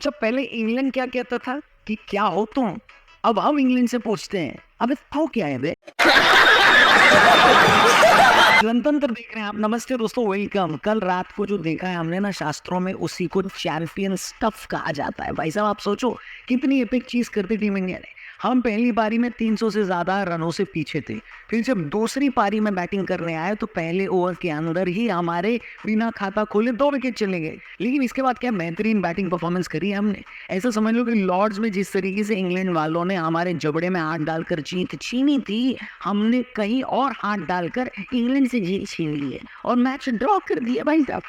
अच्छा, पहले इंग्लैंड क्या कहता था कि क्या हो तुम, अब हम इंग्लैंड से पूछते हैं अबे तो क्या है बे। गणतंत्र देख रहे हैं आप। नमस्ते दोस्तों, वेलकम। कल रात को जो देखा है हमने ना, शास्त्रों में उसी को चैंपियन स्टफ कहा जाता है। भाई साहब आप सोचो कितनी एपिक चीज करती टीम इंडिया ने। हम पहली पारी में 300 से ज्यादा रनों से पीछे थे, फिर जब दूसरी पारी में बैटिंग करने आए तो पहले ओवर के अंदर ही हमारे बिना खाता खोले 2 विकेट चले गए। लेकिन इसके बाद क्या बेहतरीन बैटिंग परफॉर्मेंस करी है हमने। ऐसा समझ लो कि लॉर्ड्स में जिस तरीके से इंग्लैंड वालों ने हमारे जबड़े में हाथ डालकर जीत छीनी थी, हमने कहीं और हाथ डालकर इंग्लैंड से जीत छीन ली है और मैच ड्रॉ कर दिया भाई साहब।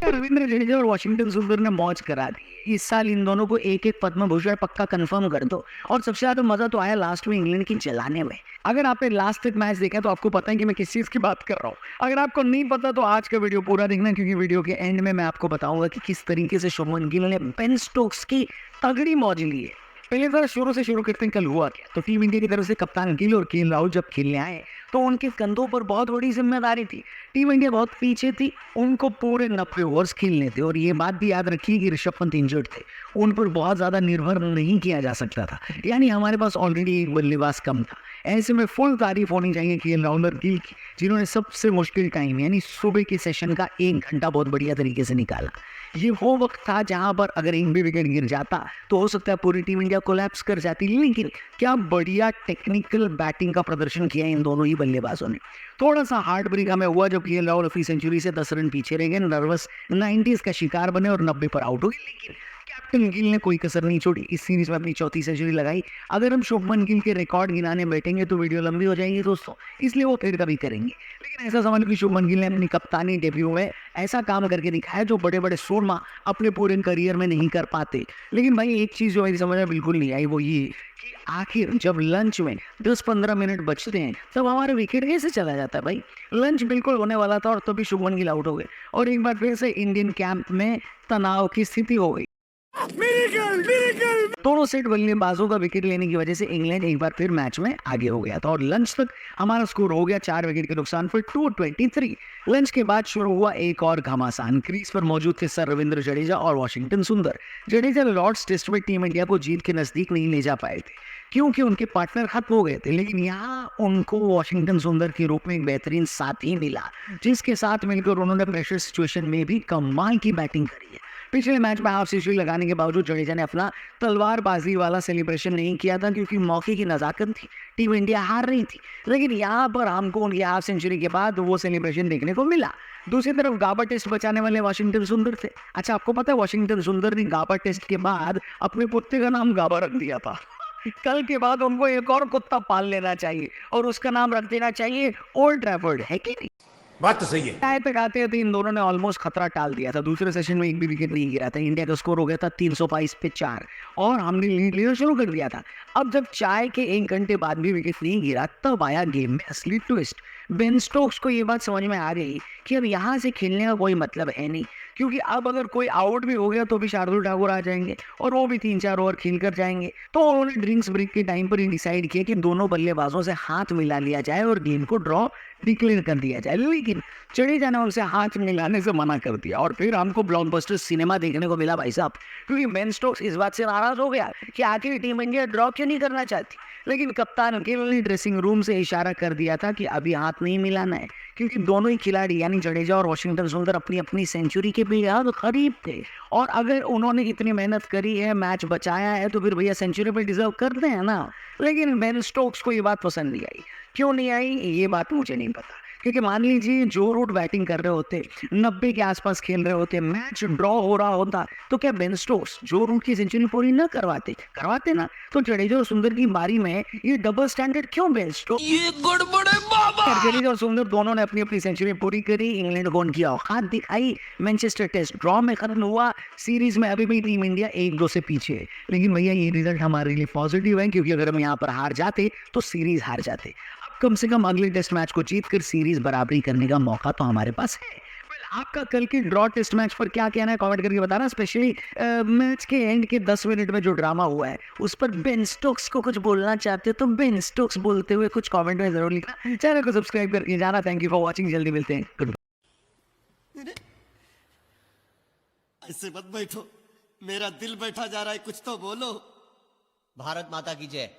रविंद्र जडेजा और वॉशिंगटन सुंदर ने मौज करा दी। इस साल इन दोनों को एक एक पद्म भूषण पक्का कंफर्म कर दो। और सबसे ज्यादा मजा तो आया लास्ट में इंग्लैंड की जलाने में। अगर आपने लास्ट तक मैच देखा तो आपको पता है कि मैं किस चीज की बात कर रहा हूँ। अगर आपको नहीं पता तो आज का वीडियो पूरा देखना, क्योंकि वीडियो के एंड में मैं आपको बताऊंगा कि किस तरीके से शुभमन गिल ने बेन स्टोक्स की तगड़ी मौज ली है। पहले जरा शुरू से शुरू करते हैं, कल हुआ क्या। तो टीम इंडिया की तरफ से कप्तान गिल और केएल राहुल जब खेलने आए तो उनके कंधों पर बहुत बड़ी जिम्मेदारी थी। टीम इंडिया बहुत पीछे थी, उनको पूरे 90 ओवर्स खेलने थे। और ये बात भी याद रखिए कि ऋषभ पंत इंजर्ड थे, उन पर बहुत ज्यादा निर्भर नहीं किया जा सकता था। यानी हमारे पास ऑलरेडी एक बल्लेबाज कम था। ऐसे में फुल तारीफ होनी चाहिए केएल राहुल और गिल की, जिन्होंने सबसे मुश्किल टाइम यानी सुबह के सेशन का 1 घंटा बहुत बढ़िया तरीके से निकाला। ये वो वक्त था जहां पर अगर एक भी विकेट गिर जाता तो हो सकता है पूरी टीम इंडिया कोलैप्स कर जाती। लेकिन क्या बढ़िया टेक्निकल बैटिंग का प्रदर्शन किया इन दोनों ही बल्लेबाजों ने। थोड़ा सा हार्ट ब्रेक हमें हुआ जब केएल राहुल अपनी सेंचुरी से 10 रन पीछे रह गए, नर्वस 90s का शिकार बने और 90 पर आउट हो गए। लेकिन कैप्टन गिल ने कोई कसर नहीं छोड़ी, इस सीरीज में अपनी 4थी सेंचुरी लगाई। अगर हम शुभमन गिल के रिकॉर्ड गिनाने बैठेंगे तो वीडियो लंबी हो जाएगी दोस्तों, इसलिए वो फिर कभी करेंगे। लेकिन ऐसा समझ लो कि शुभमन गिल ने अपनी कप्तानी डेब्यू में ऐसा काम करके दिखाया जो बड़े बड़े सूरमा अपने पूरे करियर में नहीं कर पाते। लेकिन भाई एक चीज जो मेरी समझ में बिल्कुल नहीं आई वो ये कि आखिर जब लंच में 10-15 मिनट बचते हैं तब हमारा विकेट कैसे चला जाता है भाई। लंच बिल्कुल होने वाला था और तभी शुभमन गिल आउट हो गए और एक बार फिर से इंडियन कैंप में तनाव की स्थिति हो गई। दोनों सेट बल्लेबाजों का विकेट लेने की वजह से इंग्लैंड एक बार फिर मैच में आगे हो गया था और लंच तक हमारा स्कोर हो गया 4 विकेट के नुकसान पर 223। लंच के बाद शुरू हुआ एक और घमासान। क्रीज पर मौजूद थे सर रविंद्र जडेजा और वॉशिंगटन सुंदर। जडेजा लॉर्ड्स टेस्ट में टीम इंडिया को जीत के नजदीक नहीं ले जा पाए थे क्योंकि उनके पार्टनर खत्म हो गए थे। लेकिन यहाँ उनको वॉशिंगटन सुंदर के रूप में एक बेहतरीन साथी मिला, जिसके साथ मिलकर उन्होंने प्रेशर सिचुएशन में भी कमाल की बैटिंग करी है। पिछले मैच में हाफ सेंचुरी लगाने के बावजूद जडेजा ने अपना तलवारबाजी वाला सेलिब्रेशन नहीं किया था क्योंकि मौके की नजाकत थी, टीम इंडिया हार रही थी। लेकिन यहाँ पर हमको उनकी हाफ सेंचुरी के बाद वो सेलिब्रेशन देखने को मिला। दूसरी तरफ गाबा टेस्ट बचाने वाले वॉशिंगटन सुंदर थे। अच्छा आपको पता है वॉशिंगटन सुंदर ने गाबा टेस्ट के बाद अपने कुत्ते का नाम गाबा रख दिया था। कल के बाद उनको एक और कुत्ता पाल लेना चाहिए और उसका नाम रख देना चाहिए ओल्ड ट्रैफर्ड, है कि नहीं? बात तो सही है। चाय तक आते थे इन दोनों ने ऑलमोस्ट खतरा टाल दिया था। दूसरे सेशन में एक भी विकेट नहीं गिरा था। इंडिया का स्कोर हो गया था 322 पे 4 और हमने लीड लेना शुरू कर दिया था। अब जब चाय के 1 घंटे बाद भी विकेट नहीं गिरा तब आया गेम में असली ट्विस्ट। बेन स्टोक्स को ये बात समझ में आ गई कि अब यहाँ से खेलने का कोई मतलब है नहीं, क्योंकि अब अगर कोई आउट भी हो गया तो भी शार्दुल ठाकुर आ जाएंगे और वो भी 3-4 ओवर खेल कर जाएंगे। तो उन्होंने ड्रिंक्स ब्रेक के टाइम पर ही डिसाइड किया कि दोनों बल्लेबाजों से हाथ मिला लिया जाए और गेम को ड्रॉ डिक्लेयर कर दिया जाए। लेकिन जडेजा ने उनसे हाथ मिलाने से मना कर दिया और फिर हमको ब्लॉकबस्टर सिनेमा देखने को मिला भाई साहब, क्योंकि बेन स्टोक्स इस बात से नाराज हो गया कि आखिर टीम इंडिया ड्रॉ क्यों नहीं करना चाहती। लेकिन कप्तान गिल ने ड्रेसिंग रूम से इशारा कर दिया था कि अभी हाथ नहीं मिलाना है, क्योंकि दोनों ही खिलाड़ी यानी जडेजा और वॉशिंगटन सुंदर अपनी अपनी सेंचुरी के बेहद करीब थे। और अगर उन्होंने इतनी मेहनत करी है, मैच बचाया है, तो फिर भैया सेंचुरी पे डिजर्व करते हैं ना। लेकिन बेन स्टोक्स को ये बात पसंद नहीं आई। क्यों नहीं आई ये बात मुझे नहीं पता, क्योंकि मान लीजिए जो रूट बैटिंग कर रहे होते 90 के आसपास खेल रहे होते, मैच ड्रॉ हो रहा होता तो क्या बेन स्टोक्स जो रूट की सेंचुरी पूरी न करवाते ना, तो जडेजा और सुंदर की बारी में ये डबल स्टैंडर्ड क्यों बेन स्टोक्स? ये गड़बड़ है बाबा। जडेजा और सुंदर दोनों ने अपनी अपनी सेंचुरी पूरी करी, इंग्लैंड को उनकी औकात दिखाई। मैनचेस्टर टेस्ट ड्रॉ में खत्म हुआ। सीरीज में अभी भी टीम इंडिया 1-2 से पीछे है। लेकिन भैया ये रिजल्ट हमारे लिए पॉजिटिव है, क्योंकि अगर हम यहाँ पर हार जाते तो सीरीज हार जाते। कम से कम अगले टेस्ट मैच को जीतकर सीरीज बराबरी करने का मौका तो हमारे पास है। आपका कल की ड्रॉ टेस्ट मैच पर क्या कहना है कमेंट करके बताना। स्पेशली मैच के एंड के 10 मिनट में जो ड्रामा हुआ है उस पर बेन स्टोक्स को कुछ बोलना चाहते हो तो बेन स्टोक्स बोलते हुए कुछ कमेंट में जरूर लिखना। चैनल को सब्सक्राइब करके जाना। Thank you for watching. जल्दी मिलते हैं। गुड। ऐसे मत बैठो, मेरा दिल बैठा जा रहा है, कुछ तो बोलो। भारत माता की जय।